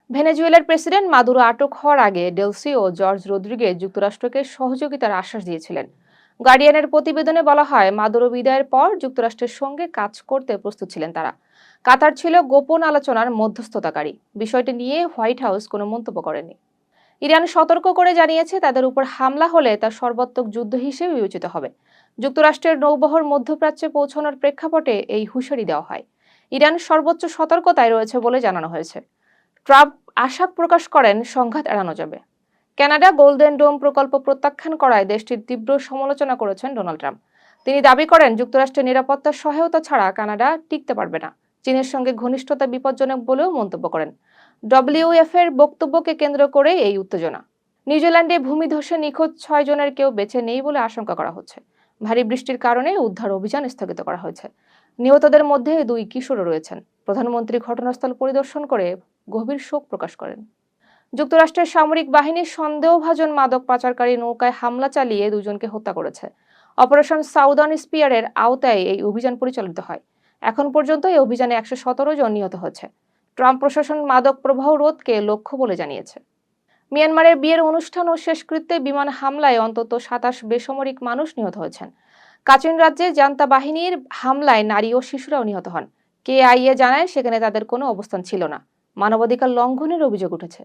ভেনেজুয়েলার president Maduro আটক হওয়ার আগে ডেলসি ও জর্জ রদ্রিগেজ যুক্তরাষ্ট্রকে সহযোগিতার আশ্বাস দিয়েছিলেন। গার্ডিয়ানের প্রতিবেদনে বলা হয়, মাদুরো বিদায়ের পর যুক্তরাষ্ট্রের সঙ্গে কাজ করতে প্রস্তুত ছিলেন তারা। কাতার ছিল গোপন আলোচনার মধ্যস্থতাকারী। বিষয়টি নিয়ে হোয়াইট হাউস কোনো মন্তব্য করেনি। ইরান সতর্ক করে জানিয়েছে, তাদের উপর হামলা হলে তা সর্বাত্মক যুদ্ধ হিসেবে বিবেচিত হবে। যুক্তরাষ্ট্রের নৌবহর মধ্যপ্রাচ্যে পৌঁছানোর প্রেক্ষাপটে এই হুঁশিয়ারি দেওয়া হয়। ইরান সর্বোচ্চ সতর্কতায় রয়েছে বলে জানানো হয়েছে। ট্রাম্প আশা প্রকাশ করেন সংঘাত এড়ানো যাবে। কানাডা গোল্ডেন ডোম প্রকল্প প্রত্যাখ্যান করায় দেশটির তীব্র সমালোচনা করেছেন ডোনাল্ড ট্রাম্প। তিনি দাবি করেন, যুক্তরাষ্ট্রের নিরাপত্তা সহায়তা ছাড়া কানাডা টিকতে পারবে না। চীনের সঙ্গে ঘনিষ্ঠতা বিপজ্জনক বলেও মন্তব্য করেন। ডব্লিউএফ এর বক্তব্যকে কেন্দ্র করে এই উত্তেজনা। নিউজিল্যান্ডে ভূমিধসে নিখোঁজ 6 জনের কেউ বেঁচে নেই বলে আশঙ্কা করা হচ্ছে। ভারী বৃষ্টির কারণে উদ্ধার অভিযান স্থগিত করা হয়েছে। নিহতদের মধ্যে 2 কিশোরও রয়েছেন। প্রধানমন্ত্রী ঘটনাস্থল পরিদর্শন করে গভীর শোক প্রকাশ করেন। যুক্তরাষ্ট্রের সামরিক বাহিনী সন্দেহভাজন মাদক পাচারকারী নৌকায় হামলা চালিয়ে 2 জনকে হত্যা করেছে। অপারেশন সাউদার্ন স্পিয়ারের আওতায় এই অভিযান পরিচালিত হয়। এখন পর্যন্ত এই অভিযানে 117 জন নিহত হয়েছে। ট্রাম্প প্রশাসন মাদক প্রবাহ রোধকে লক্ষ্য বলে জানিয়েছে। মিয়ানমারের বিয়ের অনুষ্ঠান ও শেষকৃত্যে বিমান হামলায় অন্তত 27 বেসামরিক মানুষ নিহত হয়েছেন। কাচিন রাজ্যে জান্তা বাহিনীর হামলায় নারী ও শিশুরাও নিহত হন। কেআইএ জানায়, সেখানে তাদের কোনো অবস্থান ছিল না। মানবাধিকার লঙ্ঘনের অভিযোগ উঠেছে।